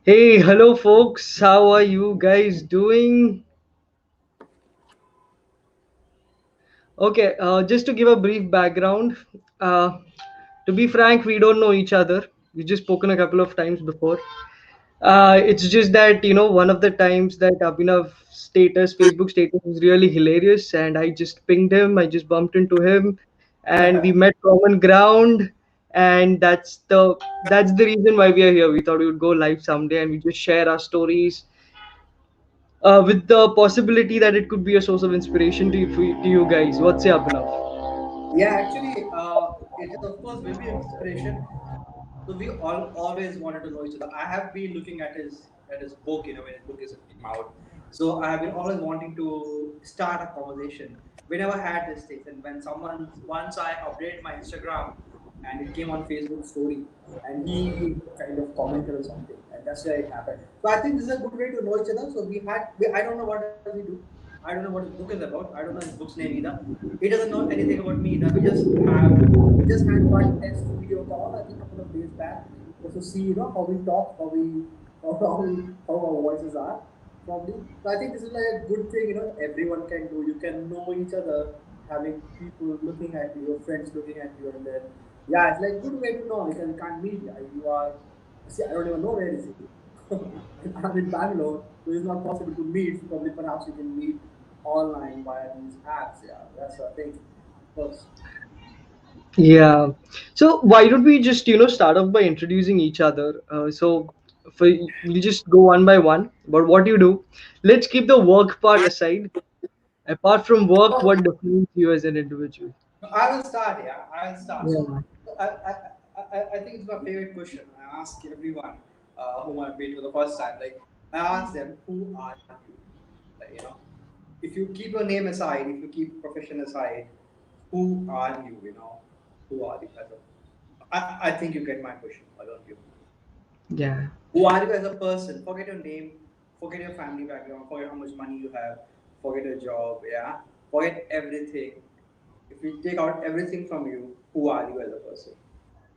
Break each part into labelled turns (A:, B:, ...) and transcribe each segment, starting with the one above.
A: Hey, hello, folks. How are you guys doing? Okay, just to give a brief background, uh, to be frank, we don't know each other. We've just spoken a couple of times before. It's just that, one of the times that Abhinav Facebook status was really hilarious, and I just pinged him, I just bumped into him, and we met common ground, and that's the reason why we are here. We thought we would go live someday and we just share our stories with the possibility that it could be a source of inspiration to you guys. What's say, Abhinav?
B: Yeah, actually, it is of course will be an inspiration. So we all always wanted to know each other. I have been looking at his book, when his book is came out. So I have been always wanting to start a conversation. We never had this thing, and when someone once I updated my Instagram, and it came on Facebook story, and he kind of commented or something, and that's where it happened. So I think this is a good way to know each other. So I don't know what does he do. I don't know what his book is about. I don't know his book's name either. He doesn't know anything about me either. We just had one test video call, I think, a couple of days back, just to see, how we talk, how our voices are, probably. So I think this is like a good thing, everyone can do. You can know each other, having people looking at you, your friends looking at you, and then yeah, it's like good way to know because you can't meet. You are see, I don't even know where is he. I'm in Bangalore, so it's not possible to meet. So probably perhaps you can meet online via these apps. Yeah, that's what I think. Of course.
A: Yeah. So why don't we just start off by introducing each other? For we'll just go one by one. But what you do? Let's keep the work part aside. Apart from work, what defines you as an individual?
B: I will start. Yeah, I will start. So
A: Yeah.
B: I think it's my favorite question. I ask everyone whom I meet for the first time. Like I ask them, "Who are you?" Like, if you keep your name aside, if you keep profession aside, who are you? Who are you? I think you get my question. Why don't you?
A: Yeah.
B: Who are you as a person? Forget your name, forget your family background, forget how much money you have, forget your job, yeah? Forget everything. If you take out everything from you, who are you as a person?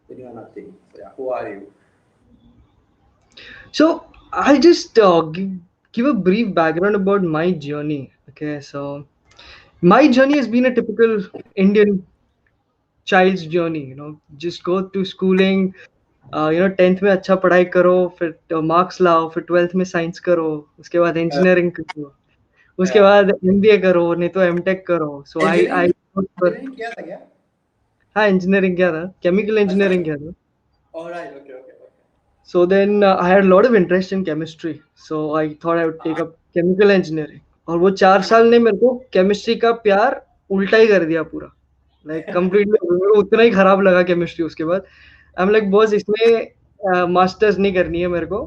B: Then you are nothing. So yeah, who are you?
A: So I'll just give a brief background about my journey. Okay. So my journey has been a typical Indian child's journey. Just go to schooling. 10th में अच्छा पढ़ाई करो, फिर marks लाओ, फिर 12th में science करो, उसके बाद
B: Uh,
A: इंजीनियरिंग करो, उसके
B: yeah.
A: बाद एमबीए करो, नहीं तो एमटेक करो. सो आई
B: इंजीनियरिंग
A: आई पर
B: इंजीनियरिंग किया था क्या?
A: हाँ, इंजीनियरिंग किया था, केमिकल
B: अच्छा.
A: इंजीनियरिंग किया था.
B: Alright, okay, okay, okay.
A: So then I had a lot of interest in chemistry. So I thought I would take up chemical engineering. और वो 4 साल ने मेरे को केमिस्ट्री का प्यार उल्टा ही कर दिया पूरा. लाइक कंप्लीटली उतना ही खराब लगा केमिस्ट्री उसके बाद. आई एम लाइक बॉस इसमें मास्टर्स नहीं करनी है मेरे को.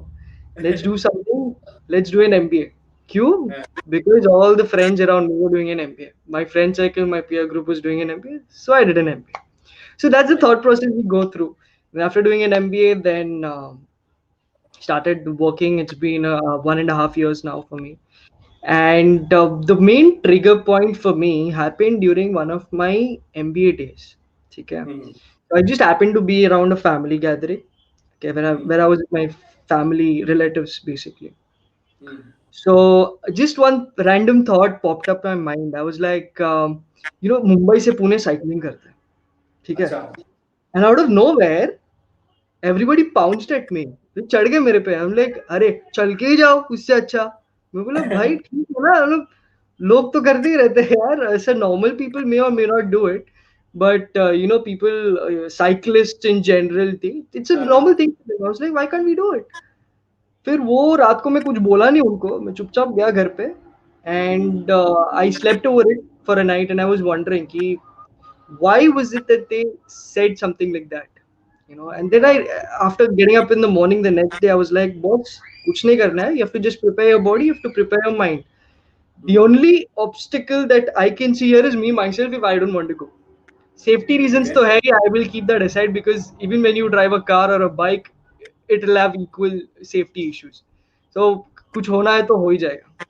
A: Let's do something. Let's do an MBA. क्यों?
B: Yeah.
A: Because all the friends around me were doing an MBA. My friend circle, my peer group was doing an MBA, so I did an MBA. So that's the thought process we go through. And after doing an MBA, then started working. It's been 1.5 years now for me. And the main trigger point for me happened during one of my MBA days. Okay.
B: Hmm.
A: So I just happened to be around a family gathering. Okay,
B: Hmm.
A: where I was with my family relatives basically.
B: Hmm.
A: So just one random thought popped up in my mind. I was like, Mumbai से Pune cycling करते हैं, ठीक है?
B: अच्छा.
A: And out of nowhere, everybody pounced at me. तो चढ़ गए मेरे पे. I'm like, अरे चल के ही जाओ उससे अच्छा. मैं बोला भाई ठीक है ना, मतलब लोग तो करते ही रहते हैं यार. ऐसा normal people may or may not do it, but people cyclists in general think it's a
B: हाँ.
A: normal thing. I was like, why can't we do it? फिर वो रात को मैं कुछ बोला नहीं उनको. मैं चुपचाप गया घर पे.
B: Hmm.
A: And I slept over it for a night, and I was wondering कि why was it that they said something like that, and then I, after getting up in the morning the next day, I was like, boss, kuch nahi karna hai. You have to just prepare your body, you have to prepare your mind. The
B: Hmm.
A: only obstacle that I can see here is me myself. If I don't want to go, safety reasons
B: Okay.
A: to hai, I will keep that aside, because even when you drive a car or a bike, it will have equal safety issues. So kuch hona hai to ho hi jayega.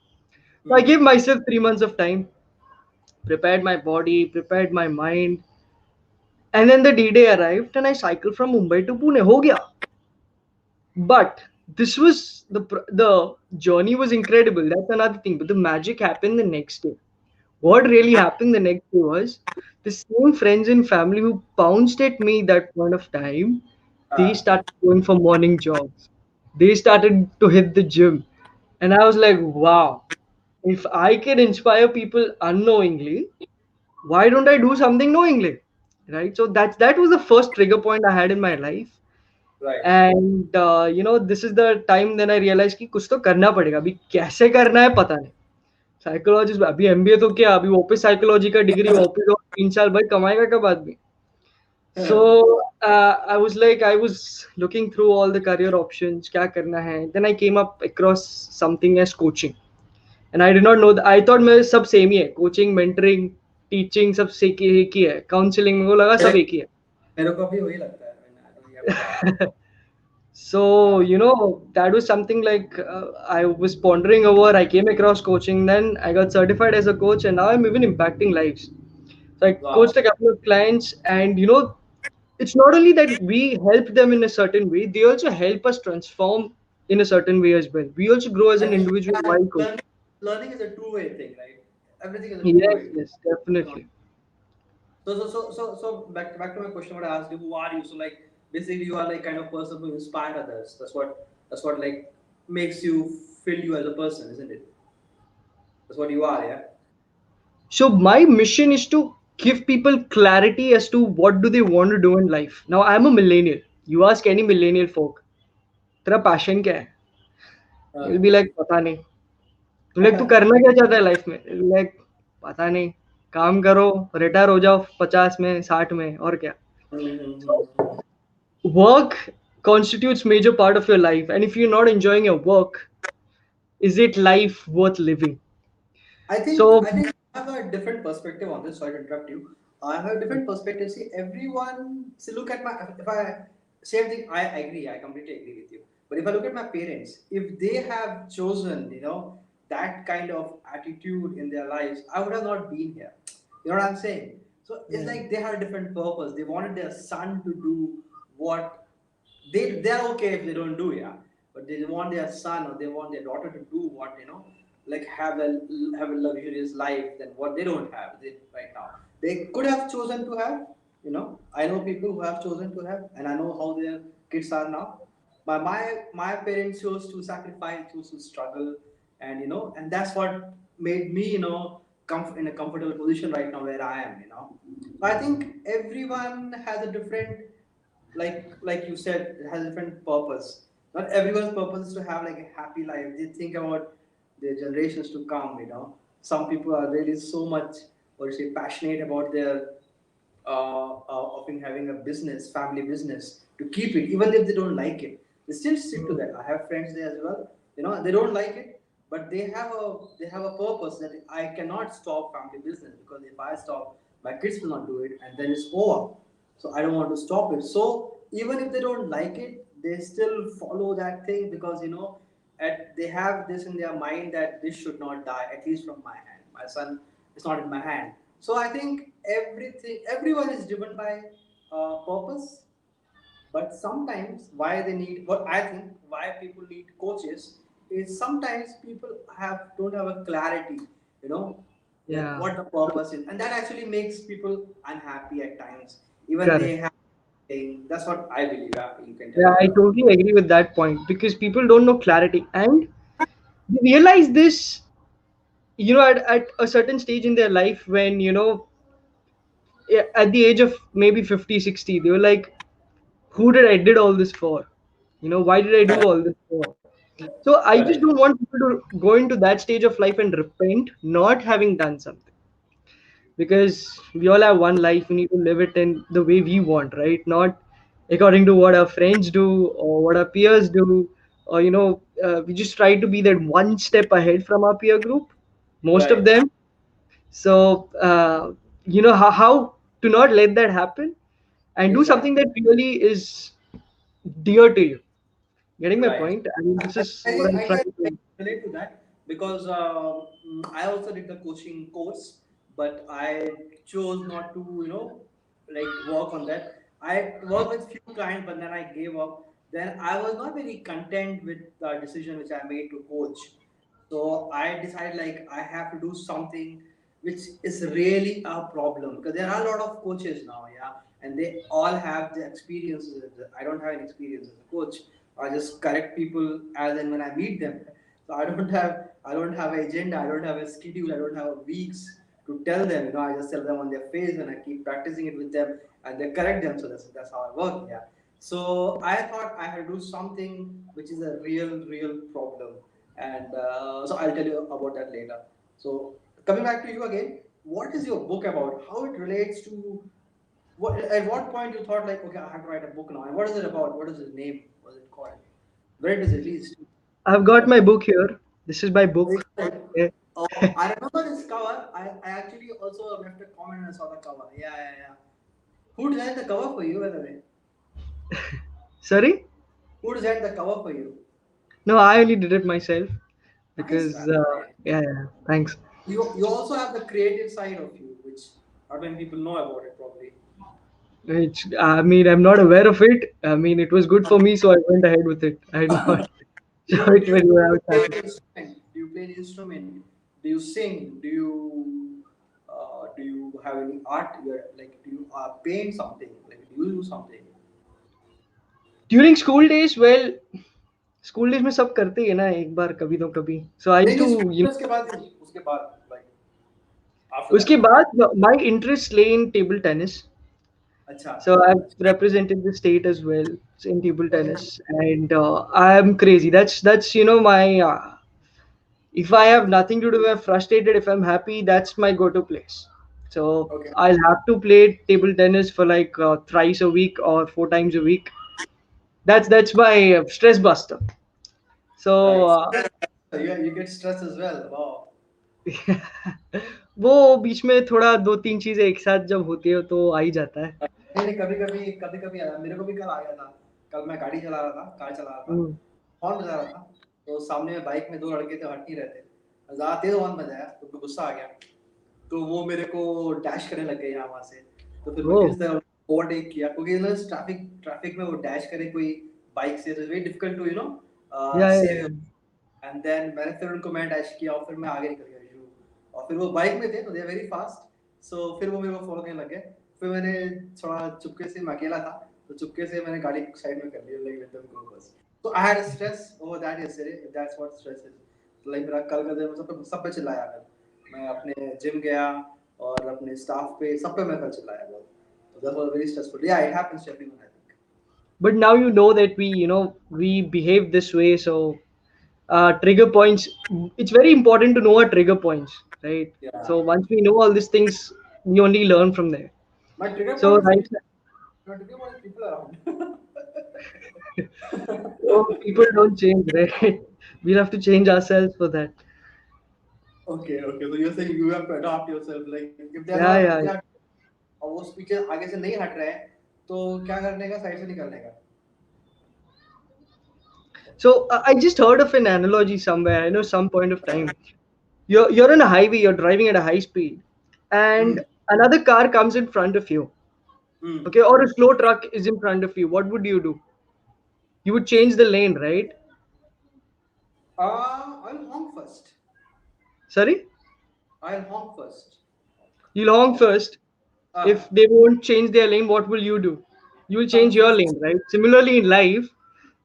A: So I
B: Hmm.
A: gave myself 3 months of time, prepared my body, prepared my mind. And then the D-Day arrived and I cycled from Mumbai to Pune. हो गया. But this was the journey was incredible. That's another thing. But the magic happened the next day. What really happened the next day was the same friends and family who pounced at me that point of time, they
B: Uh,
A: started going for morning jogs. They started to hit the gym. And I was like, wow, if I can inspire people unknowingly, why don't I do something knowingly? Right. So that was the first trigger point I had in my life.
B: right.
A: And this is the time then I realized कि कुछ तो करना पड़ेगा, अभी कैसे करना है पता नहीं. साइकोलॉजिस्ट अभी एमबीए तो क्या, अभी वापस साइकोलॉजी का डिग्री वापस और 3 साल भाई कमाएगा कब आदमी. So I was like, I was looking through all the career options, क्या करना है. Then I came up across something as coaching, and I did not know that. I thought मैं सब सेम ही है, coaching, mentoring, teaching सब से एक ही है, counseling मेरे को लगा
B: मेरे
A: सब एक ही है.
B: मेरे को भी वही लगता है when you have told me.
A: So,
B: Uh,
A: that was something like I was pondering over. I came across coaching, then I got certified as a coach, and now I'm even impacting lives. So, I
B: wow.
A: coached a couple of clients, and it's not only that we help them in a certain way, they also help us transform in a certain way as well. We also grow as
B: I
A: an
B: think
A: individual while coaching.
B: learning is a two-way thing, right? Everything is a
A: Yes,
B: two-way.
A: yes, definitely.
B: So back to my question. What I asked you, who are you? So like basically, you are like kind of person who inspire others. That's what like makes you feel you as a person, isn't it? That's what you are, yeah.
A: So my mission is to give people clarity as to what do they want to do in life. Now I'm a millennial. You ask any millennial folk, तेरा passion क्या है? He'll
B: Uh,
A: be like पता नहीं. तो like तू करना क्या चाहता है लाइफ में? Like पता नहीं. काम करो, रिटायर हो जाओ 50 में, 60 में, और क्या? So
B: mhm.
A: work constitutes major part of your life, and if you're not enjoying your work, is it life worth living? So
B: I think I have a different perspective on this. Sorry to interrupt you. I have a different perspective. See, everyone. See, look at my. If I same thing, I agree. I completely agree with you. But if I look at my parents, if they have chosen, that kind of attitude in their lives, I would have not been here. You know what I'm saying? So it's
A: yeah,
B: like they had a different purpose. They wanted their son to do what they're okay if they don't do, yeah, but they want their son or they want their daughter to do what, like have a luxurious life than what they don't have right now. They could have chosen to have, I know people who have chosen to have, and I know how their kids are now. But my parents chose to sacrifice, chose to struggle, and and that's what made me, in a comfortable position right now where I am, So I think everyone has a different, like you said, it has a different purpose. Not everyone's purpose is to have like a happy life. They think about their generations to come. Some people are really so much, or say, passionate about their of having a business, family business, to keep it, even if they don't like it. They still stick to that. I have friends there as well. They don't like it, but they have a purpose that I cannot stop family business, because if I stop, my kids will not do it, and then it's over. So I don't want to stop it. So even if they don't like it, they still follow that thing, because they have this in their mind that this should not die, at least from my hand. My son is not in my hand. So I think everyone is driven by purpose, but sometimes why they need, what I think, why people need coaches is sometimes people don't have a clarity, you know, like
A: yeah,
B: what the purpose is, and that actually makes people unhappy at times. Even
A: correct.
B: they have, that's what I believe. You can tell
A: Yeah,
B: me.
A: I totally agree with that point because people don't know clarity and they realize this, at a certain stage in their life when, at the age of maybe 50, 60, they were like, who did all this for? Why did I do
B: Correct.
A: all this for? So I just
B: Correct.
A: don't want people to go into that stage of life and repent not having done something because we all have one life. We need to live it in the way we want, right? Not according to what our friends do or what our peers do, or we just try to be that one step ahead from our peer group. Most of
B: Right.
A: them. So how to not let that happen and do
B: Exactly.
A: something that really is dear to you. Getting my
B: Right.
A: point? I mean, this is
B: I
A: what
B: can,
A: I'm
B: I
A: trying
B: can
A: to
B: I
A: do.
B: can relate to that, because I also did the coaching course, but I chose not to, like work on that. I worked with few clients, but then I gave up. Then I was not very content with the decision which I made to coach. So I decided like I have to do something which is really a problem because there are a lot of coaches now, yeah, and they all have the experiences. I don't have an experience as a coach. I just correct people as and when I meet them. So I don't have an agenda. I don't have a schedule. I don't have weeks to tell them. I just tell them on their face and I keep practicing it with them and they correct them. So that's how I work. Yeah. So I thought I had to do something which is a real problem, and so I'll tell you about that later. So coming back to you again, what is your book about? How it relates to what? At what point you thought like, okay, I have to write a book now, and what is it about? What is its name? What is it called? Where it is released?
A: I've got my book here. This is my book. Yeah.
B: Oh, I remember this cover. I actually also left a comment and I saw the cover. Yeah, yeah, yeah. Who designed the cover for you, by the way?
A: Sorry?
B: Who designed the cover for you?
A: No, I only did it myself
B: Nice,
A: because
B: man.
A: yeah, yeah. Thanks.
B: You also have the creative side of you, which not many people know about it probably.
A: I mean, I'm not aware of it. I mean, it was good for me, so I went ahead with it. I did not
B: Do
A: show
B: you
A: it
B: do you
A: when you were
B: play
A: started.
B: an instrument? Do you play an instrument? Do you sing? Do you have any art? Like do you paint something? Like do you do something?
A: During school days, well, school days में सब करते ही है ना एक बार कभी तो कभी. So I
B: नहीं
A: used
B: नहीं
A: to,
B: school
A: you
B: में
A: know,
B: उसके बाद like after
A: उसके
B: that.
A: बाद my interest lay in table tennis.
B: अच्छा.
A: So I've represented the state as well in table
B: Okay.
A: tennis, and I'm crazy. That's my. If I have nothing to do, I'm frustrated. If I'm happy, that's my go-to place. So
B: Okay.
A: I'll have to play table tennis for like thrice a week or 4 times a week. That's my stress buster. So
B: Right. You get stressed as well. Wow.
A: वो बीच में थोड़ा दो तीन चीजें एक साथ जब होती है तो आ ही जाता है.
B: नहीं नहीं कभी कभी आया मेरे को भी कल आ गया था. कल मैं गाड़ी चला रहा था कार चला रहा था.
A: हम्म.
B: हॉर्न बजा रहा था. तो सामने में बाइक में दो लड़के थे हट नहीं रहे थे. ज्यादा तेज हॉर्न बजाया तो उनको गुस्सा आ गया. तो वो मेरे को डैश करने लग गए यहाँ वहां से. तो फिर मैं
A: Oh,
B: किस तरह ओवरटेक किया क्योंकि ट्रैफिक ट्रैफिक में वो डैश करे कोई बाइक से तो very difficult to
A: yeah, yeah,
B: save.
A: yeah.
B: And then मैंने फिर उनको मैं डैश किया और फिर मैं आगे निकल गया यू. और फिर वो बाइक में थे तो दे वेरी फास्ट. सो फिर वो मेरे को फॉलो करने लगे. फिर मैंने थोड़ा चुपके से मैं अकेला था तो चुपके से मैंने गाड़ी साइड में कर ली लाइक लेट देम गो बस. तो I had stress over that yesterday. That's what stress is like. मेरा कल का दिन सब पे चिल्लाया मैं अपने जिम गया और अपने स्टाफ पे सब पे मैं कल चिल्लाया बहुत. तो that was very stressful. Yeah it happens to everyone I think.
A: But now you know that we behave this way. So trigger points. It's very important to know our trigger points, right?
B: Yeah.
A: So once we know all these things, we only learn from there.
B: My trigger
A: So
B: point is
A: right,
B: my trigger point is people around.
A: so people don't change, right? We'll have to change ourselves for that.
B: Okay. So you're saying you have to adapt yourself. Like
A: Yeah,
B: if
A: yeah.
B: they are और वो speaker आगे से नहीं हट रहे हैं तो क्या करने का साइड से निकलने का.
A: So I just heard of an analogy somewhere. I know some point of time. You're on a highway. You're driving at a high speed,
B: Hmm.
A: and another car comes in front of you.
B: Hmm.
A: Okay, or a slow truck is in front of you. What would you do? You would change the lane, right?
B: I'll honk first.
A: Sorry?
B: I'll honk first.
A: You'll honk first. If
B: Ah,
A: they won't change their lane, what will you do? You will change
B: some
A: your lane, right? Similarly, in life,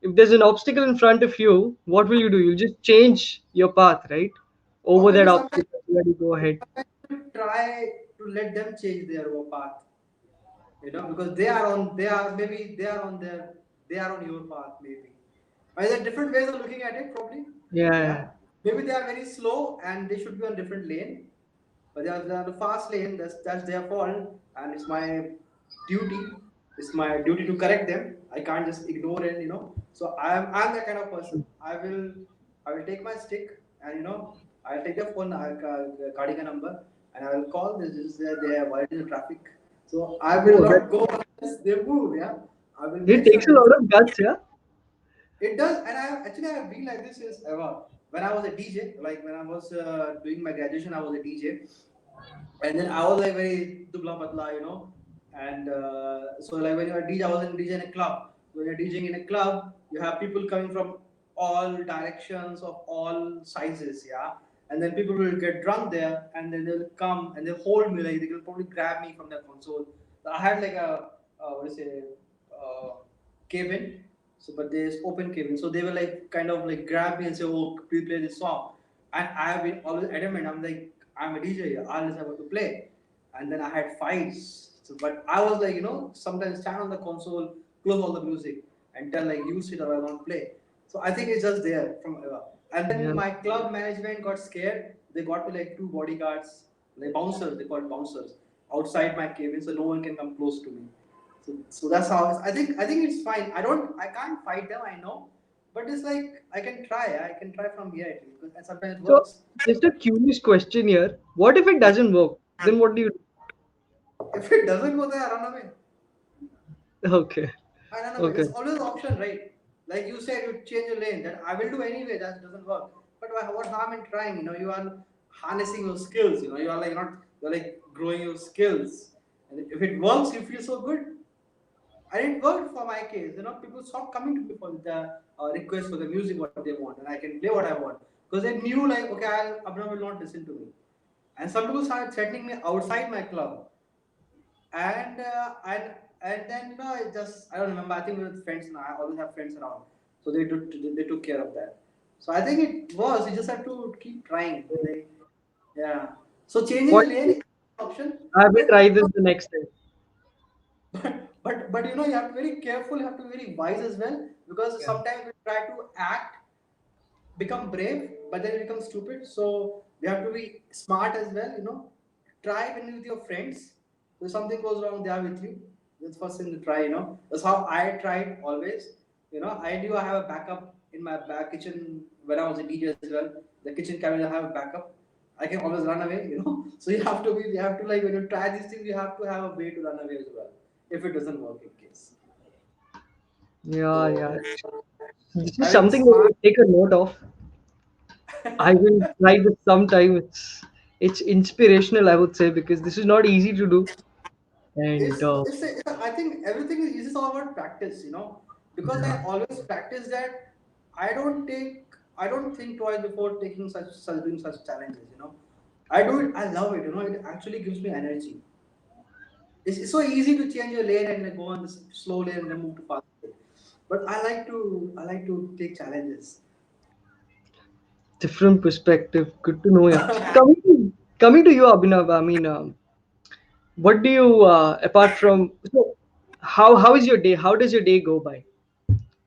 A: if there's an obstacle in front of you, what will you do? You'll just change your path, right?
B: or
A: Over that
B: maybe sometimes
A: obstacle, let you go ahead.
B: you try to let them change their path. Because they are on your path maybe. There are different ways of looking at it probably.
A: Yeah.
B: Yeah. Maybe they are very slow and they should be on different lane. But they are the fast lane. That's their fault, and it's my duty. It's my duty to correct them. I can't just ignore it. So I'm that kind of person. I will take my stick and I'll take their phone, गाड़ी का number, and I will call. This is they are avoiding the traffic. So I will
A: Oh, that
B: not go unless they move. Yeah, I will
A: it
B: make sure
A: takes a
B: they.
A: lot of guts, yeah.
B: It does, and I have been like this since ever. When I was a DJ, like when I was doing my graduation, I was a DJ, and then I was like very dubla patla. And so like when you're a DJ, I was in DJ in a club. When you're DJing in a club, you have people coming from all directions of all sizes, yeah. And then people will get drunk there, and then they'll come and they'll hold me, like they will probably grab me from their console. I had like a what do you say, uh, cabin. So, but there's open cabin. So they will like kind of like grab me and say, "Oh, please play this song." And I have been always adamant. I'm like, I'm a DJ. I'll just have to play. And then I had fights. So, but I was like, sometimes stand on the console, close all the music, and tell like you sit or I won't play. So I think it's just there from ever. And then
A: Yeah.
B: my club management got scared. They got me like two bodyguards, like bouncers. They called bouncers outside my cabin, so no one can come close to me. So that's how I think it's fine. I can't fight them. I know, but it's like I can try. I can try from here actually because sometimes it
A: So,
B: works.
A: just a curious question here. What if it doesn't work? Then what do you
B: If it doesn't go there, I run away.
A: do? Okay.
B: I run away.
A: Okay.
B: There's always an option, right? Like you said, you change your lane. That I will do anyway. That doesn't work. But what harm in trying? You are harnessing your skills. You are like not. You're like growing your skills. And if it works, you feel so good. And it worked for my case. People stopped coming to me for the request for the music what they want, and I can play what I want because they knew like, okay, Abhinav will not listen to me. And some people started threatening me outside my club, and then it just I don't remember. I think with friends now. I always have friends around, so they took care of that. So I think it was. You just have to keep trying. Like, yeah. So changing the
A: What
B: lane is an option.
A: I will
B: Then
A: try this the next time.
B: but you have to be very careful, you have to be very wise as well, because
A: Yeah.
B: sometimes we try to act, become brave, but then it becomes stupid. So we have to be smart as well. Try when you're with your friends. If something goes wrong, they are with you. That's first thing to try. That's how I tried always. I knew I have a backup in my back kitchen when I was a DJ as well. The kitchen cabinet I have a backup. I can always run away. So you have to like when you try these things, you have to have a way to run away as well if it doesn't work in case.
A: Yeah,
B: So
A: yeah. This is
B: having
A: something I
B: smart.
A: will take a note of. I will try this sometime. It's inspirational, I would say, because this is not easy to do. And
B: I think everything is just all about practice, because
A: yeah,
B: I always practice that. I don't think twice before taking such doing such challenges. I do it. I love it. It actually gives me energy. It's so easy to change your lane and like, go on this slow lane and then move to fast lane. But I like to take challenges.
A: different perspective. Good to know. Yeah. Coming to you, Abhinav. I mean, what do you apart from so how is your day? How does your day go by?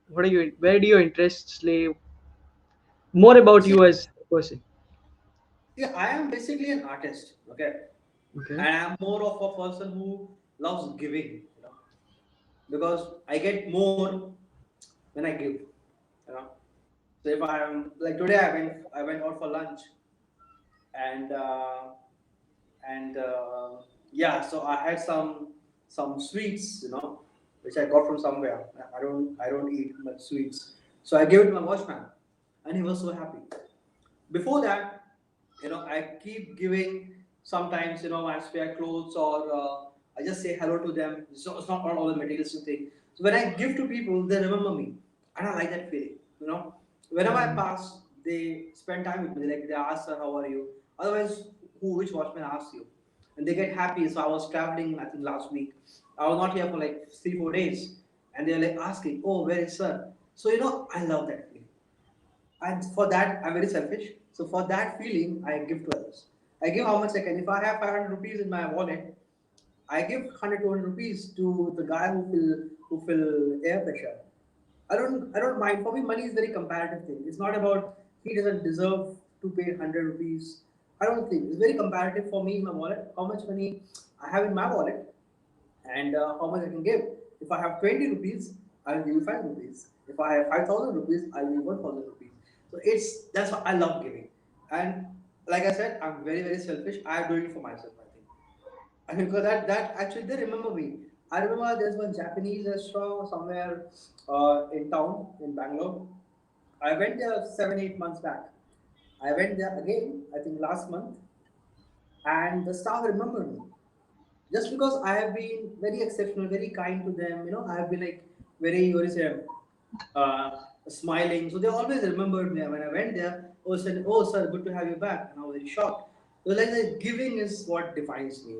A: What are you? Where do your interests lay? More about
B: See,
A: you as a person.
B: I am basically an artist. Okay,
A: Okay.
B: and I'm more of a person who loves giving. Because I get more when I give. You know. So if I'm like today, I went out for lunch, and yeah, so I had some sweets, which I got from somewhere. I don't eat much sweets, so I gave it to my watchman, and he was so happy. Before that, I keep giving. Sometimes, I spare clothes, or I just say hello to them. So it's not all the materialistic thing. So when I give to people, they remember me, and I like that feeling. Whenever I pass, they spend time with me. Like they ask, "Sir, how are you?" Otherwise, which watchman asks you? And they get happy. So I was traveling, I think last week. I was not here for like 3 4 days, and they're like asking, "Oh, where is sir?" So I love that feeling. And for that, I'm very selfish. So for that feeling, I give to others. I give how much I can. If I have 500 rupees in my wallet, I give 100 200 rupees to the guy who fill air pressure. I don't mind. For me, money is very comparative thing. It's not about he doesn't deserve to pay 100 rupees. I don't think it's very comparative for me in my wallet. How much money I have in my wallet, and how much I can give. If I have 20 rupees, I will give you 5 rupees. If I have 5,000 rupees, I will give you 1,000 rupees. So that's what I love giving. And like I said, I'm very, very selfish. I'm doing it for myself, I think. I mean, because that actually, they remember me. I remember there's one Japanese restaurant somewhere in town, in Bangalore. I went there 7 8 months back. I went there again, I think last month, and the staff remembered me. just because I have been very exceptional, very kind to them. I have been like very, what do you say, smiling. So they always remembered me. When I went there, oh, said, oh, sir, good to have you back. And I was very shocked. So like the giving is what defines me.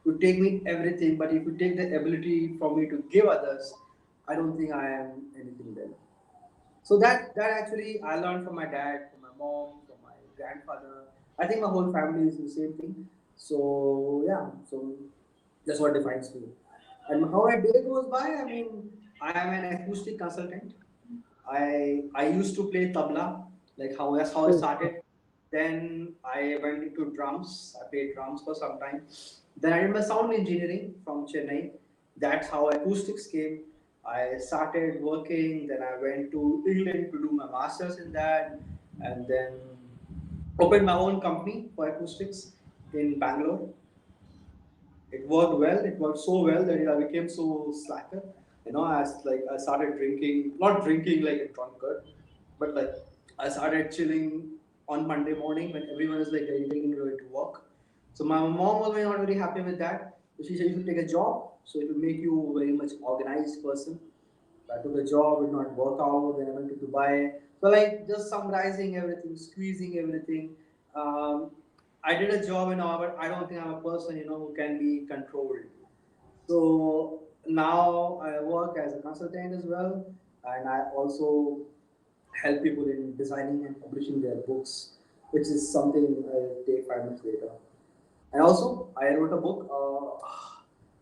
B: You take me everything, but if you take the ability for me to give others, I don't think I am anything then. So that actually I learned from my dad, from my mom, from my grandfather. I think my whole family is the same thing. So yeah, so that's what defines me. And how a day goes by, I mean, I am an acoustic consultant. I used to play tabla, like how that's how I
A: Oh,
B: started. Then I went into drums. I played drums for some time. Then I did my sound engineering from Chennai. That's how acoustics came. I started working. Then I went to England to do my masters in that, and then opened my own company for acoustics in Bangalore. It worked well. It worked so well that I became so slacker. As like I started drinking, not drinking like a drunkard, but like I started chilling on Monday morning when everyone is like getting ready to work. So my mom was not very happy with that. So she said you should take a job. So it will make you a very much organized person. I took a job, it did not work out. Then I went to Dubai. So like just summarizing everything, squeezing everything. Um, I did a job but I don't think I'm a person who can be controlled. So now I work as a consultant as well, and I also help people in designing and publishing their books, which is something I'll take 5 minutes later. And also, I wrote a book.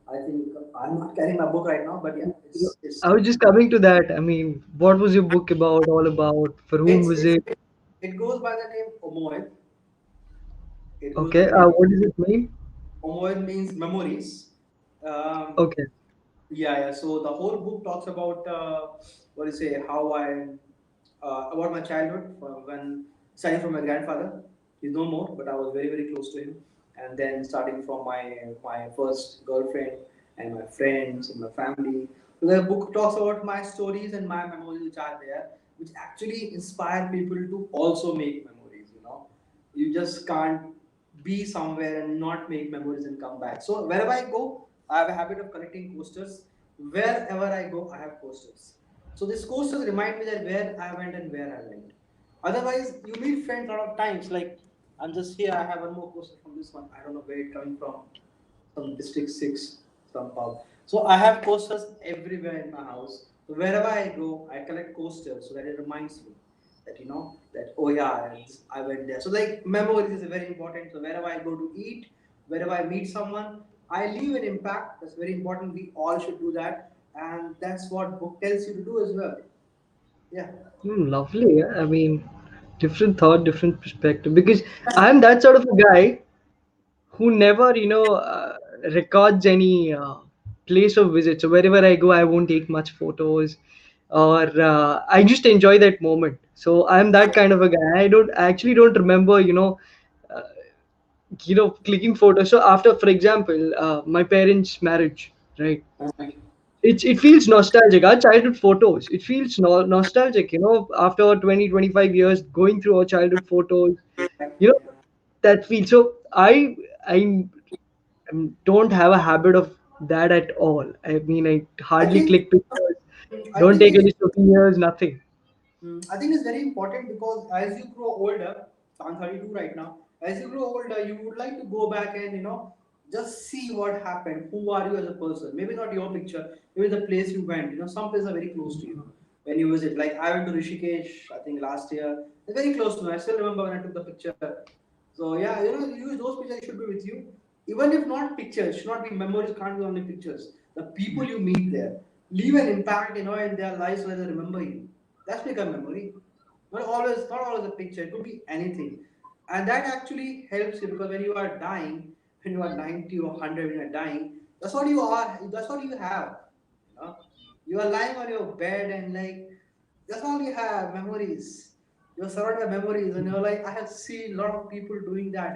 B: I think I'm not carrying my book right now, but yeah, it's
A: I was just coming to that. I mean, what was your book about, all about? For whom
B: it's,
A: was
B: it's
A: it?
B: it goes by the name Omoed. It goes by
A: Okay,
B: the name
A: what does it mean?
B: Omoed means memories. Um,
A: Okay.
B: yeah. So the whole book talks about what do you say? How I about my childhood when starting from my grandfather. He's no more, but I was very very close to him. And then starting from my first girlfriend and my friends and my family. So the book talks about my stories and my memories which are there, which actually inspire people to also make memories. You just can't be somewhere and not make memories and come back. So wherever I go, I have a habit of collecting coasters. Wherever I go, I have coasters. So these coasters remind me that where I went and where I went. Otherwise, you meet friends a lot of times. Like I'm just here. I have one more coaster from this one. I don't know where it coming from. Some District Six, some pub. So I have coasters everywhere in my house. So wherever I go, I collect coasters so that it reminds me that that oh yeah, I went there. So like memories is very important. So wherever I go to eat, wherever I meet someone, I leave an impact. That's very important. We all should do that, and that's what book tells you to do as well. Yeah.
A: Lovely. Yeah. I mean, different thought, different perspective. Because I'm that sort of a guy who never, records any place of visit. So wherever I go, I won't take much photos, or I just enjoy that moment. So I'm that kind of a guy. I actually don't remember, uh, clicking photos. So after, for example, my parents' marriage, right? It feels nostalgic. Our childhood photos. It feels nostalgic. After 20-25 years, going through our childhood photos, you know, that feels so. I don't have a habit of that at all. I mean, I
B: I
A: hardly
B: think
A: click pictures.
B: I
A: Don't
B: think
A: take
B: it's
A: any souvenirs. Nothing.
B: I think it's very important because as you grow older, so I'm 32 right now. As you grow older, you would like to go back and just see what happened. Who are you as a person? Maybe not your picture. Maybe the place you went. Some places are very close to you when you visit. Like I went to Rishikesh, I think last year. It's very close to me. I still remember when I took the picture. So yeah, use those pictures should be with you. Even if not pictures, should not be memories. Can't be only pictures. The people you meet there leave an impact, in their lives so that they remember you. That's become memory. Not always a picture. It could be anything, and that actually helps you because when you are dying, when you are 90 or 100, when you are dying, that's what you are. That's what you have. You know, you are lying on your bed and like that's all you have. Memories. You're surrounded by memories, and you're like, I have seen a lot of people doing that.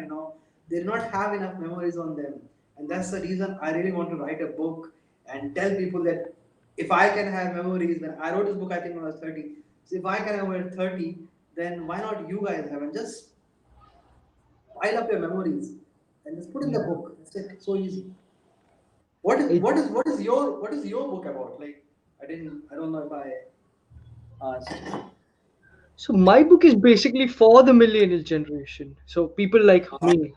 B: They do not have enough memories on them, and that's the reason I really want to write a book and tell people that if I can have memories, when I wrote this book, I think when I was 30. So if I can have over 30, then why not you guys have? And just pile up your memories and just put in the
A: Yeah.
B: book. That's it. So easy.
A: It,
B: what is your book about? Like, I don't know if I asked.
A: so my book is basically for the millennial generation. So people like me,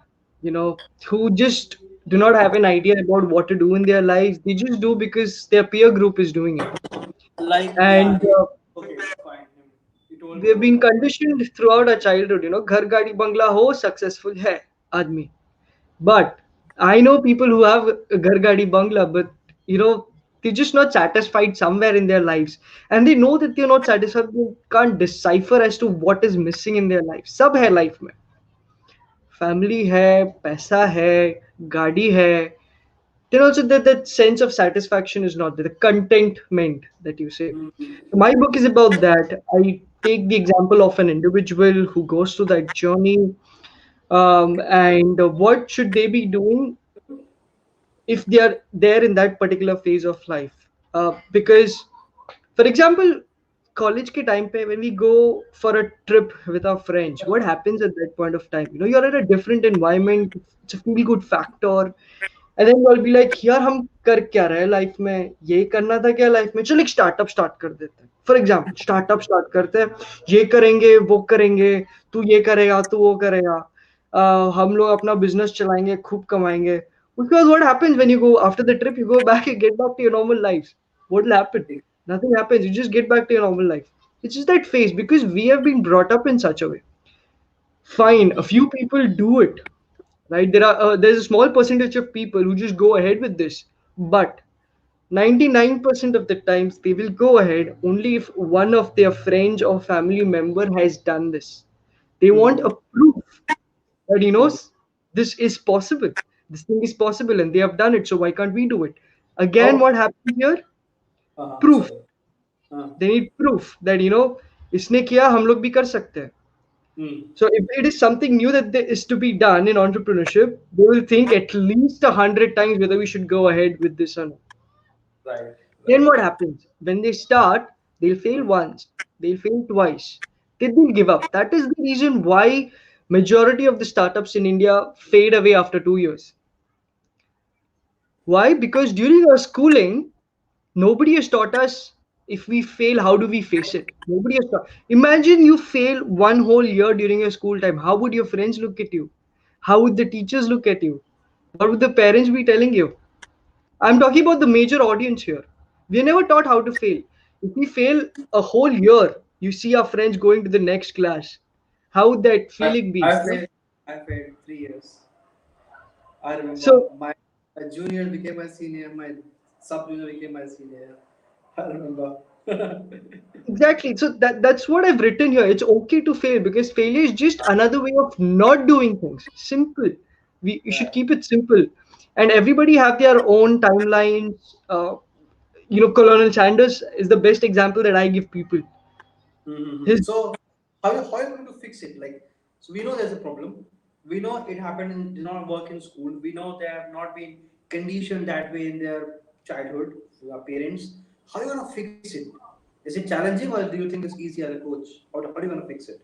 A: who just do not have an idea about what to do in their lives. They just do because their peer group is doing it.
B: Like, yeah,
A: And
B: okay, fine. You told
A: we
B: me
A: have
B: about
A: been
B: that.
A: conditioned throughout our childhood, घर गाड़ी बंगला हो successful है आदमी. But I know people who have a ghar gadi bangla, but they're just not satisfied somewhere in their lives, and they know that they're not satisfied. They can't decipher as to what is missing in their life. सब है life में, family है, पैसा है, गाड़ी है. Then also that sense of satisfaction is not there. The contentment that you say.
B: Mm.
A: My book is about that. I take the example of an individual who goes through that journey, and what should they be doing if they are there in that particular phase of life. Because, for example, college ke time pe, when we go for a trip with our friends, what happens at that point of time? You're in a different environment. It's a feel good factor. And then you'll be like, यार हम कर क्या रहे हैं life में, ये करना था क्या लाइफ में, चल एक स्टार्टअप स्टार्ट कर देते हैं. फॉर एग्जाम्पल स्टार्टअप स्टार्ट करते हैं, ये करेंगे वो करेंगे, तू ये करेगा तू वो करेगा, हम लोग अपना बिजनेस चलाएंगे खूब कमाएंगे. उसके बाद what happens when you go after the trip, you go back and get back to your normal lives. What will happen? Nothing happens. You just get back to your normal life. It's just that phase because we have been brought up in such a way. Fine, a few people do it, right? There's a small percentage of people who just go ahead with this, but 99% of the times they will go ahead only if one of their friends or family member has done this. They want a
B: Mm.
A: proof that
B: Mm.
A: this is possible, this thing is possible, and they have done it, so why can't we do it? Again,
B: Oh,
A: what happens here? Proof.
B: sorry. Uh,
A: They need proof that इसने किया हम लोग भी कर सकते हैं.
B: mm.
A: So if it is something new that there is to be done in entrepreneurship, they will think at least 100 times whether we should go ahead with this or not.
B: Right,
A: Then
B: right.
A: what happens? When they start, they'll fail once, they'll fail twice, then they'll give up. That is the reason why majority of the startups in India fade away after 2 years. Why? Because during our schooling, nobody has taught us if we fail, how do we face it? Nobody has taught. Imagine you fail one whole year during your school time. How would your friends look at you? How would the teachers look at you? What would the parents be telling you? I'm talking about the major audience here. We're never taught how to fail. If we fail a whole year, you see our friends going to the next class. How would that
B: I,
A: feeling be?
B: I failed. I failed 3 years. I remember
A: So
B: my junior became my senior. My sub junior became my senior. I remember.
A: exactly. So that's what I've written here. It's okay to fail because failure is just another way of not doing things. Simple. We should
B: Right.
A: keep it simple. And everybody have their own timelines. Colonel Sanders is the best example that I give people.
B: Mm-hmm.
A: His
B: So how are you going to fix it? Like, so we know there's a problem. We know it happened in did not work in school. We know they have not been conditioned that way in their childhood, their parents. How are you gonna fix it? Is it challenging or do you think it's easy as a coach? How are you gonna fix it?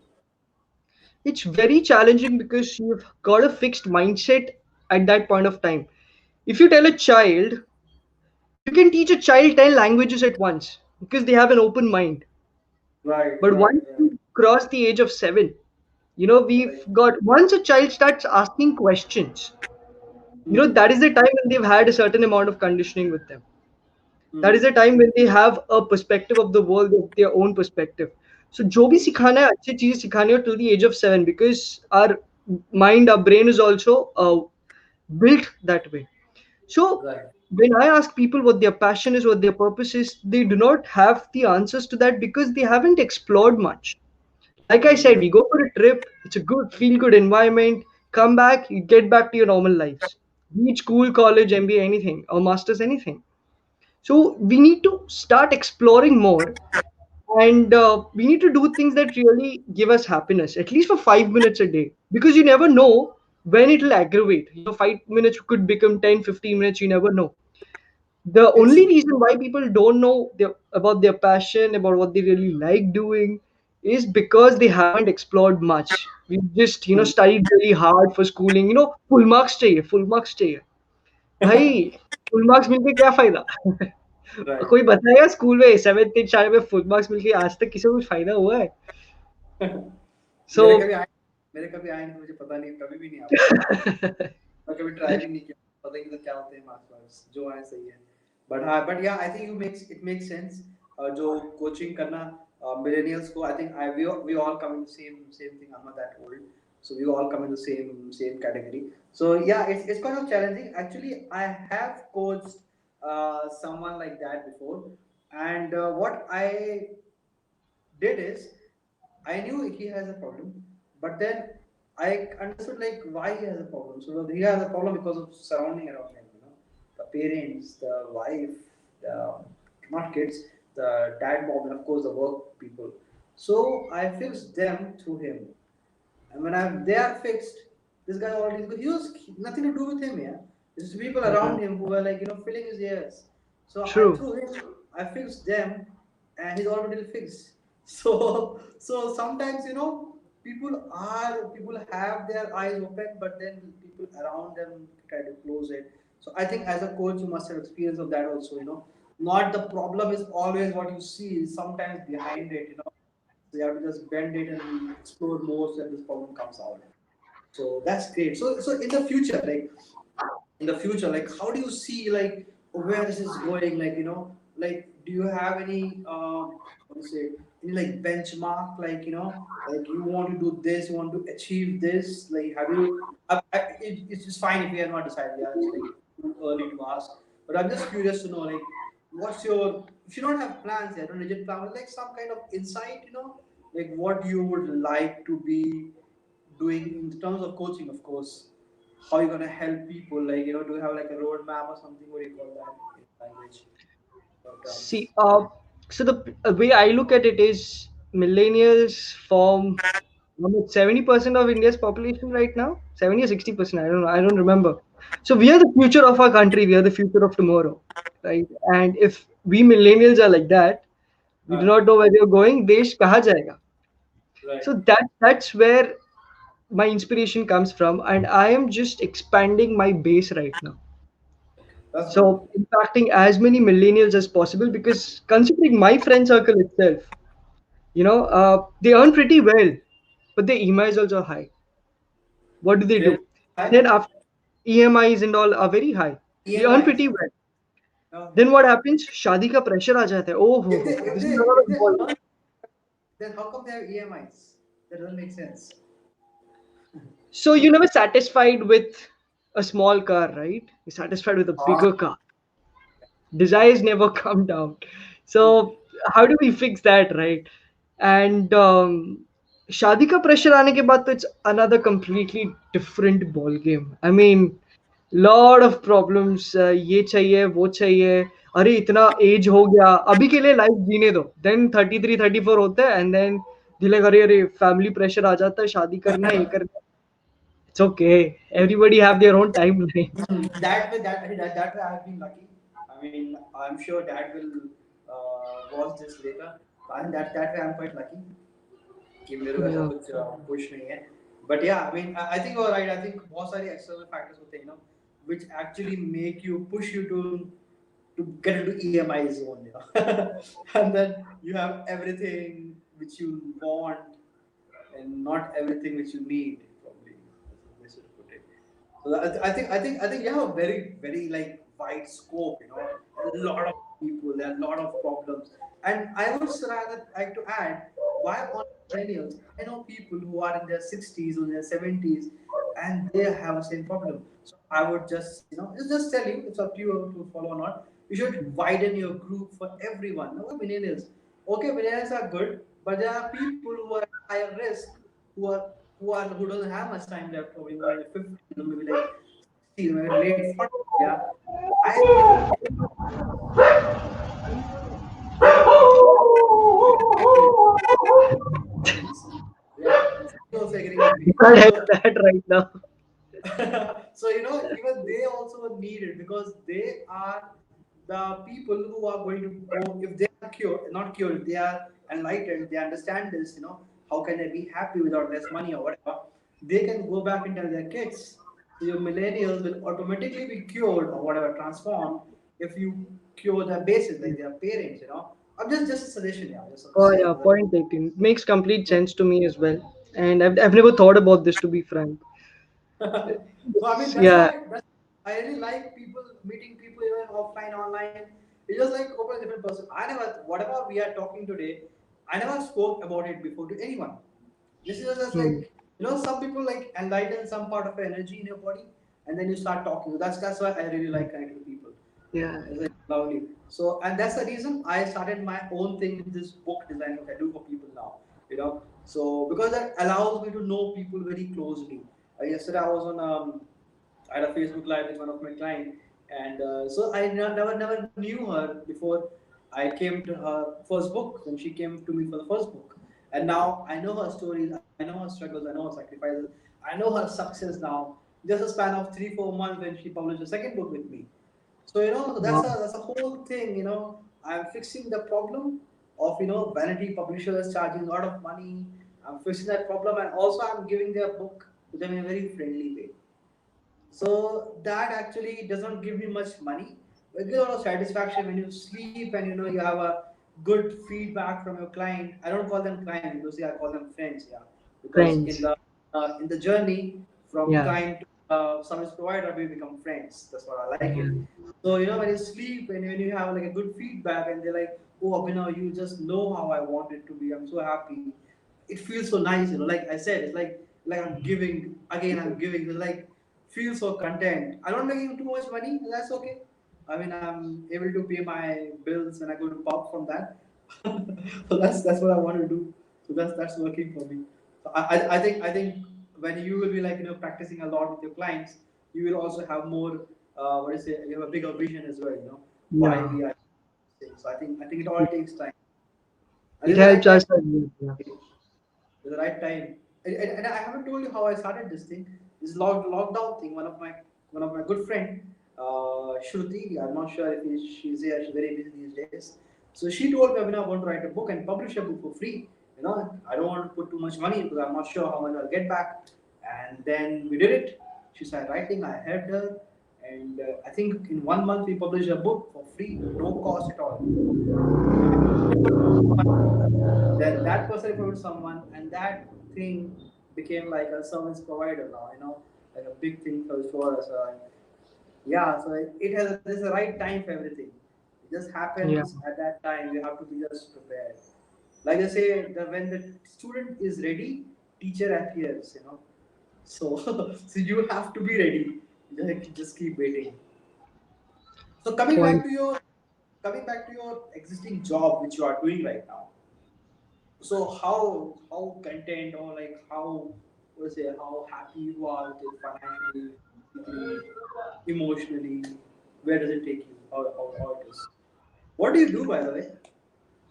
A: it's very challenging because you've got a fixed mindset at that point of time. If you tell a child, you can teach a child 10 languages at once because they have an open mind.
B: Right,
A: But
B: right,
A: once
B: right,
A: you cross the age of 7, we've
B: right.
A: got once a child starts asking questions,
B: Hmm.
A: that is the time when they've had a certain amount of conditioning with them. That is
B: Hmm.
A: the time when they have a perspective of the world of their own perspective. So जो भी सिखाना है अच्छी चीज सिखानी हो till the age of 7 because our mind, our brain is also built that way. So
B: Right.
A: when I ask people what their passion is, what their purpose is, they do not have the answers to that because they haven't explored much. Like I said,
B: Hmm.
A: we go for a trip, it's a good, feel good environment, come back, you get back to your normal lives. Be it school, college, MBA, anything, or masters, anything. So we need to start exploring more, and we need to do things that really give us happiness, at least for 5 minutes a day, because you never know when it will aggravate. 5 minutes could become 10, 15 minutes, you never know. The
B: It's
A: only reason why people don't know about their passion, about what they really like doing, is because they haven't explored much. We just studied really hard for schooling. Full marks चाहिए, full marks चाहिए. भाई full marks मिलके क्या फायदा?
B: Right.
A: कोई बताएगा school में 7th 8th में फुल मार्क्स मिलके आज तक किसी को कुछ फायदा हुआ है?
B: मेरे
A: सो
B: कभी आए मेरे कभी आए नहीं, मुझे पता नहीं, कभी भी नहीं आ पाया। मैं कभी ट्राई भी नहीं किया, पता ही नहीं था क्या होते हैं मार्क्स वार्क्स, जो आए सही है। बट हाँ, but yeah I think it makes sense. जो कोचिंग करना मिलेनियल्स को, I think I we all come in same thing, I am not that old, so we all come in the same category. So yeah, it's kind of challenging. Actually, I have coached someone like that before, and what I did is I knew he has a problem, but then I understood like why he has a problem. So he has a problem because of surrounding around him, the parents, the wife, the not kids, the dad, mom, and of course the work people. So I fixed them through him, and when they are fixed, this guy already, he was nothing to do with him, yeah. It's just people
A: Yeah,
B: around him who were like, filling his ears. So I
A: true.
B: threw him, I fixed them, and he's already fixed. So sometimes, people have their eyes open, but then people around them try to close it. So I think as a coach, you must have experience of that also. Not the problem is always what you see, sometimes behind it. So you have to just bend it and explore more so that this problem comes out. So that's great. So in the future, like how do you see like where this is going? Like do you have any what do you say, any like benchmark? Like you want to do this, you want to achieve this. Like have you? It's just fine if we are not decided. Yeah, it's like too early to ask. But I'm just curious to know like what's your, if you don't have plans yet, a rigid plan, but like some kind of insight, like what you would like to be doing in terms of coaching, of course. How you gonna help people? Like, do you have like a roadmap or something? What do you call that in language or terms?
A: See, so the way I look at it is millennials form almost 70% of India's population right now. 70 or 60%, I don't know. I don't remember. So we are the future of our country. We are the future of tomorrow, right? And if we millennials are like that, we do
B: Uh,
A: not know where we are going. Desh kaha jayega?
B: right.
A: So that's where my inspiration comes from, and I am just expanding my base right now.
B: That's good.
A: So impacting as many millennials as possible, because considering my friend circle itself, they earn pretty well, but their EMI is also high. What do they
B: Then,
A: do?
B: hi,
A: Then after EMIs and all are very high, they earn
B: EMIs.
A: pretty well.
B: Uh,
A: Then what happens? शादी का pressure आ जाता है. Oh
B: if they
A: ho,
B: if
A: this
B: they
A: is another
B: if they
A: ball.
B: earn, then how come they have EMIs? That doesn't make sense.
A: So you're never satisfied with a small car, right? You're satisfied with a
B: Ah.
A: bigger car. Desires never come down. So how do we fix that, right? And शादी का pressure आने के बाद तो it's another completely different ball game. I mean, lot of problems. ये चाहिए वो चाहिए. अरे इतना एज हो गया, अभी के लिए लाइफ जीने दो. Then 33 34 होते हैं, and then दिले अरे अरे फैमिली प्रेशर आ जाता है, शादी करना है, ये करना है. It's okay. Everybody have their own timeline.
B: That way I've been lucky. I mean, I'm sure Dad will watch this later. And that way I'm quite lucky. कि मेरे को ऐसा
A: Yeah.
B: कुछ push नहीं है. But yeah, I mean, I think you're right. I think बहुत सारे external factors होते हैं, which actually make you push you to get into EMI zone, and then you have everything which you want and not everything which you need, probably. That's the best way to put it. So I think you have a very very like wide scope. A lot of people, there are a lot of problems, and I would rather like to add why on millennials. I know people who are in their 60s or their 70s, and they have the same problem. So I would just tell you, it's up to you to follow or not. You should widen your group for everyone. Not millennials. Okay, millennials are good, but there are people who are at higher risk, who are who doesn't have much time left, probably who are in the 50s, maybe like 60s, maybe late 40s. Yeah, I think they are things. Yeah, you also agreeing with me.
A: You can't help
B: So
A: that right now.
B: so even they also need it because they are the people who are going to go, if they are cured, not cured, if they are enlightened, they understand this, how can they be happy without less money or whatever, they can go back and tell their kids. So your millennials will automatically be cured or whatever transformed if you cure their bases, like their parents, you know. I'm just a suggestion, yeah. Just I'm
A: Oh yeah,
B: saying.
A: point taken. Makes complete
B: Yeah.
A: sense to me as well. And I've never thought about this, to be frank.
B: So I mean
A: Yeah,
B: I really like people meeting people even offline, online. It's just like open a different person. I never whatever we are talking today, I never spoke about it before to anyone. This is just
A: hmm,
B: like some people like enlighten some part of energy in your body, and then you start talking. That's why I really like connecting to people.
A: yeah,
B: It's like lovely. So, and that's the reason I started my own thing with this book design, which I do for people now. So because that allows me to know people very closely. Yesterday I was on I had a Facebook Live with one of my clients, and so I never knew her before. I came to her first book when she came to me for the first book, and now I know her stories, I know her struggles, I know her sacrifices, I know her success now. Just a span of 3 4 months when she published a second book with me. So
A: wow,
B: that's a whole thing. I'm fixing the problem of vanity publishers charging a lot of money. I'm fixing that problem, and also I'm giving their book to them in a very friendly way. So that actually doesn't give me much money, but it gives a lot of satisfaction when you sleep and you have a good feedback from your client. I don't call them clients because I call them friends, yeah. Because
A: friends.
B: in the journey from
A: Yeah,
B: client to service provider, we become friends. That's what I like it.
A: yeah,
B: So when you sleep and when you have like a good feedback and they're like, "Oh, Abhinav, you just know how I want it to be. I'm so happy." It feels so nice, Like I said, it's like I'm giving again. I'm giving. It's like feel so content. I'm not making too much money. That's okay. I mean, I'm able to pay my bills when I go to pub from that. So that's what I want to do. So that's working for me. So I think when you will be like practicing a lot with your clients, you will also have more what is it? You have a bigger vision as well. Why
A: yeah.
B: we are. So I think it all takes time. And
A: It
B: there's the right
A: helps
B: time.
A: us as well. Yeah.
B: There's the right time. And I haven't told you how I started this thing. This lockdown thing. One of my good friend, Shruti. I'm not sure if she's here. She's very busy these days. So she told me, I want to write a book and publish a book for free. I don't want to put too much money because I'm not sure how much I'll get back. And then we did it. She started writing. I helped her, and I think in 1 month we published a book for free, no cost at all. Then that person referred someone, and that thing became like a service provider now. Like a big thing for us. Yeah, so it has there's a right time for everything. It just
A: Yeah.
B: happens at that time. You have to be just prepared. Like they say, that when the student is ready, teacher appears. So so you have to be ready. Just keep waiting. So
A: Point.
B: coming back to your existing job which you are doing right now. So how content or like how what say how happy you are with it financially, physically, emotionally? Where does it take you? How it is? What do you do by the way?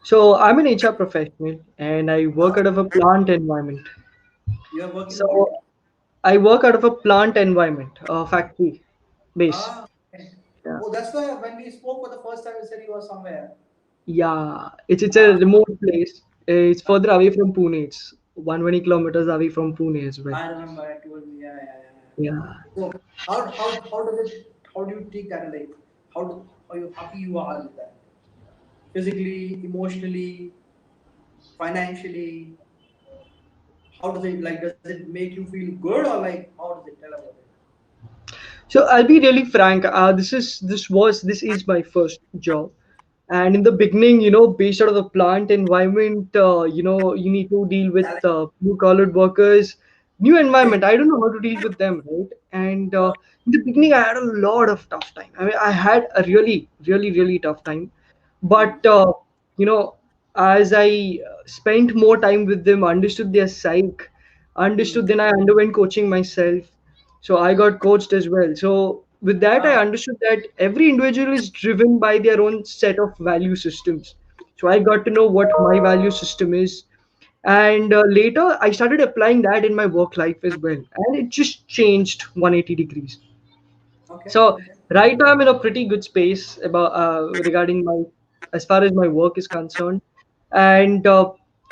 A: So I'm an HR professional and I work
B: Huh?
A: out of a plant environment.
B: You are working
A: So
B: what?
A: I work out of a plant environment, factory base.
B: Okay.
A: Yeah.
B: Oh, that's why when we spoke for the first time, you said you were somewhere.
A: Yeah. It's a
B: Ah,
A: remote place. It's further away from Pune. It's 120 kilometers away from Pune as well.
B: I remember. I told me. Yeah, yeah, yeah.
A: Yeah.
B: So how do you take that? Like how you happy you are with that? Physically, emotionally, financially, how does it like does it make you feel good or like how does it tell about it?
A: So I'll be really frank. This is my first job, and in the beginning, based out of the plant environment, you need to deal with
B: Challenge.
A: blue collared workers, new environment. I don't know how to deal with them, right? And in the beginning, I had a lot of tough time. I mean, I had a really, really, really tough time,
B: Hmm.
A: but you know, as I spent more time with them, understood their psyche, understood.
B: Hmm.
A: Then I underwent coaching myself, so I got coached as well. So with that, I
B: Ah,
A: understood that every individual is driven by their own set of value systems. So I got to know what my value system is, and later I started applying that in my work life as well, and it just changed 180 degrees.
B: okay,
A: So
B: okay.
A: right now I'm in a pretty good space about regarding my as far as my work is concerned, and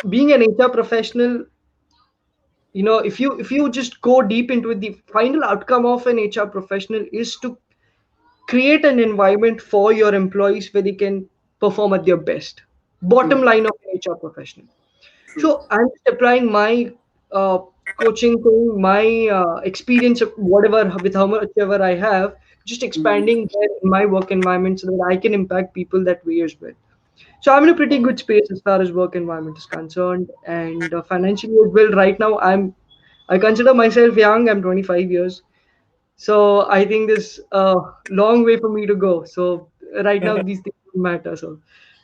A: being an HR professional, if you just go deep into it, the final outcome of an HR professional is to create an environment for your employees where they can perform at their best. Bottom
B: True.
A: line of an HR professional.
B: True.
A: So I'm just applying my uh, coaching thing, my experience of whatever with how much ever I have, just
B: Mm.
A: expanding that in my work environment so that I can impact people that way as well. So I'm in a pretty
B: Okay.
A: good space as far as work environment is concerned, and financially as well. Right now, I consider myself young. I'm 25 years, so I think there's a long way for me to go. So right now, these things don't matter. So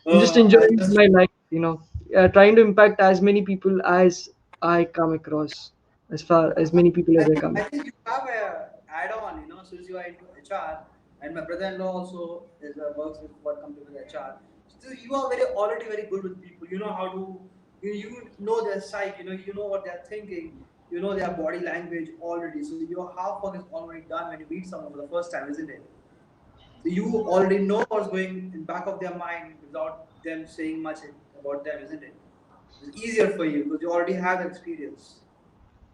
A: I'm just
B: I
A: enjoying
B: just
A: my life, trying to impact as many people as I come across, as far as many people
B: I
A: as I
B: think
A: come.
B: I think you have a add-on, since you are into HR, and my brother-in-law also works with what company with HR. So you are already very good with people. You know how to you know their psyche. You know what they're thinking. You know their body language already. So your half work is already done when you meet someone for the first time, isn't it? So you already know what's going in back of their mind without them saying much about them, isn't it? It's easier for you because you already have the experience.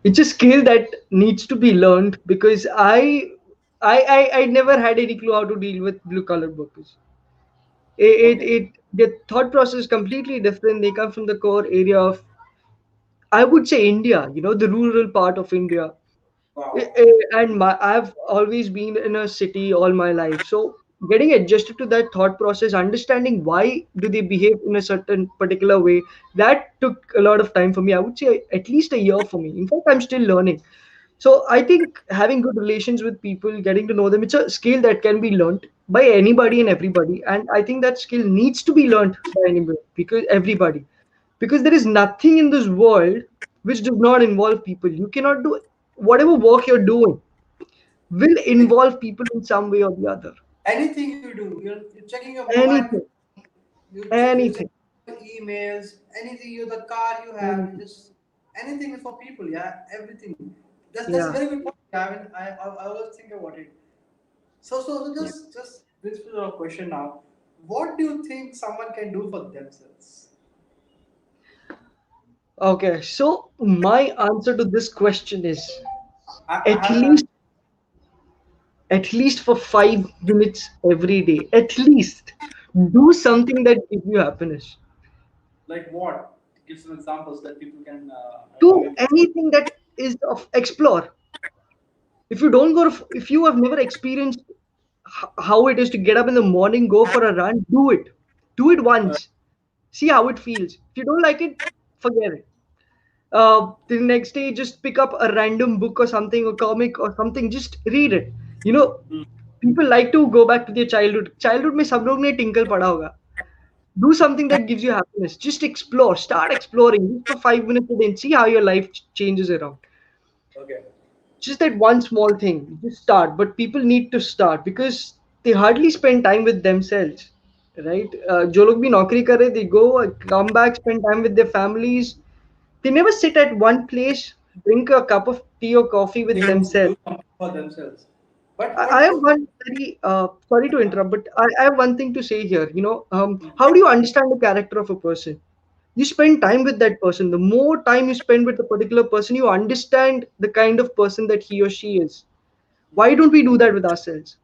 A: It's a skill that needs to be learned because I never had any clue how to deal with blue collar workers.
B: Okay.
A: The thought process is completely different. They come from the core area of, I would say, India, the rural part of India.
B: Wow.
A: And I've always been in a city all my life. So getting adjusted to that thought process, understanding why do they behave in a certain particular way, that took a lot of time for me. I would say at least a year for me. In fact, I'm still learning. So I think having good relations with people, getting to know them, it's a skill that can be learned by anybody and everybody. And I think that skill needs to be learned by anybody, because everybody. Because there is nothing in this world which does not involve people. You cannot do whatever work you're doing will involve people in some way or the other.
B: Anything you do, you're checking your mobile phone,
A: Anything,
B: you're
A: anything,
B: checking your emails, anything the car you have, you
A: anything.
B: just anything is for people, yeah, everything. That's a
A: Yeah,
B: very good point. I mean, I always think about it. So
A: yeah.
B: just this is a question now. What do you think someone can do for themselves?
A: Okay, so my answer to this question is
B: I
A: at
B: have
A: least at least for 5 minutes every day. At least do something that gives you happiness.
B: like what? Give some examples that people can
A: Do
B: maybe.
A: anything that is of explore. If you don't go to, if you have never experienced how it is to get up in the morning, go for a run, do it. Do it once. See how it feels. If you don't like it, forget it. The next day, just pick up a random book or something, a comic or something, just read it. You know, people like to go back to their childhood. Childhood में सब लोग ने tinkle पढ़ा होगा. Do something that gives you happiness. Just explore. Start exploring just for 5 minutes a day and see how your life changes around.
B: Okay.
A: Just that one small thing. Just start. But people need to start because they hardly spend time with themselves. Right? जो लोग भी नौकरी कर रहे, they go, come back, spend time with their families. They never sit at one place, drink a cup of tea or coffee with themselves.
B: Do something for themselves. But
A: I
B: what?
A: have one very sorry to interrupt, but I have one thing to say here. How do you understand the character of a person? You spend time with that person. The more time you spend with a particular person, you understand the kind of person that he or she is. Why don't we do that with ourselves?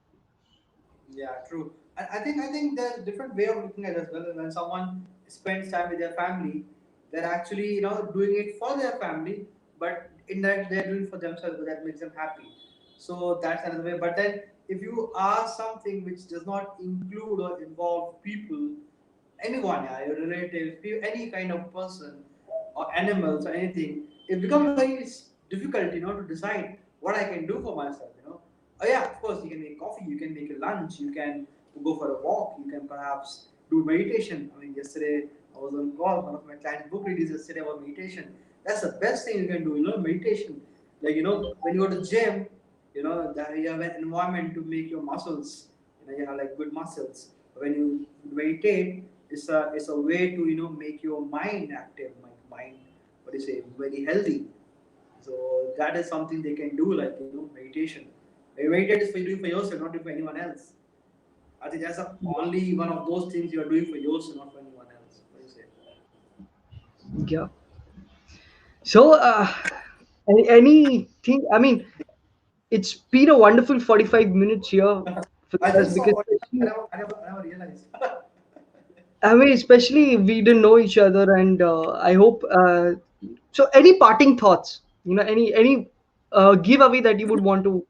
B: Yeah, true. And I think there's a different way of looking at it as well. When someone spends time with their family, they're actually doing it for their family, but in that they're doing it for themselves, but that makes them happy. So that's another way. But then if you are something which does not include or involve people, anyone, yeah, your relatives, any kind of person or animals or anything, it becomes very difficult, to decide what I can do for myself. Oh yeah, of course, you can make coffee, you can make a lunch, you can go for a walk, you can perhaps do meditation. I mean, yesterday I was on call, one of my client book readings yesterday about meditation. That's the best thing you can do, meditation. Like, when you go to gym, that you have an environment to make your muscles, you have like good muscles. When you meditate, it's a way to make your mind active, mind, what do you say, very healthy. So that is something they can do, like meditation. Meditate is for you doing for yourself, not doing for anyone else. I think that's only one of those things you are doing for yourself, not for anyone else. What do you say?
A: Yeah. So Anything? I mean, it's been a wonderful 45 minutes here for
B: I
A: us
B: just saw
A: because
B: what
A: especially,
B: I never realized.
A: I mean, especially we didn't know each other, and I hope. So, any parting thoughts? Any giveaway that you would want to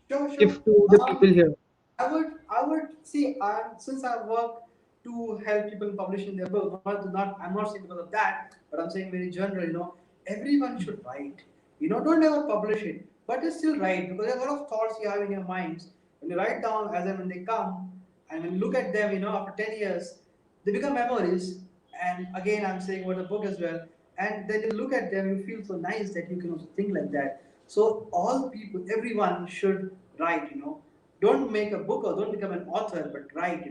B: Sure,
A: give
B: sure.
A: to the people here?
B: I would see. Since I work to help people publishing their book, I'm not saying because of that, but I'm saying very general. Everyone should write. Don't ever publish it, but you still write because there are a lot of thoughts you have in your minds. When you write down as and when they come, and when you look at them, after 10 years, they become memories. And again, I'm saying about the book as well. And then you look at them, you feel so nice that you can also think like that. So all people, everyone should write. Don't make a book or don't become an author, but write.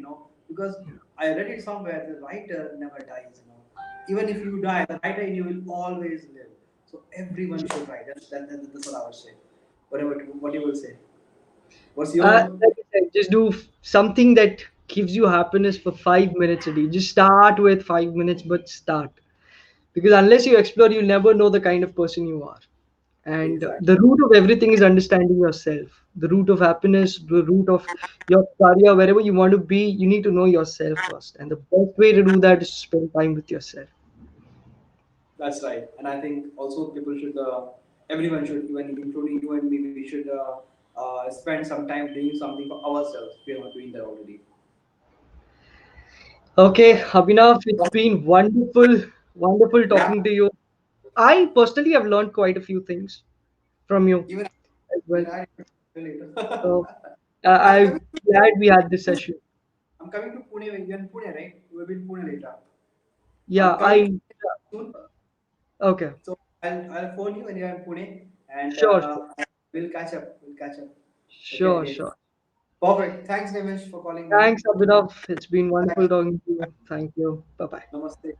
B: Because I read it somewhere. The writer never dies. Even if you die, the writer in you will always live. So everyone should write. That's what I would say. What you will say? What's your
A: Like I said, just do something that gives you happiness for 5 minutes a day. Just start with 5 minutes, but start. Because unless you explore, you'll never know the kind of person you are. And
B: exact?
A: the root of everything is understanding yourself. The root of happiness, the root of your career, wherever you want to be, you need to know yourself first. And the best way to do that is to spend time with yourself.
B: That's right, and I think also people should, everyone should, even including you and me, we should spend some time doing something for ourselves. We are not doing that already.
A: Okay, Abhinav, it's been wonderful, wonderful
B: Yeah,
A: talking to you. I personally have learned quite a few things from you
B: even
A: as well.
B: even I later.
A: So
B: I'm
A: I'm
B: coming.
A: glad we had this session.
B: I'm coming to Pune. You're in Pune, right? You will be in Pune later.
A: Yeah,
B: I'm coming
A: I
B: soon,
A: okay.
B: so I'll phone you when you're in Pune, and
A: Sure, sure,
B: we'll catch up. We'll catch up.
A: sure,
B: Okay.
A: sure.
B: Perfect. Thanks, Ramesh, for calling me.
A: Thanks, Abhinav. It's been
B: Bye.
A: wonderful talking to you. Thank you. Bye bye.
B: Namaste.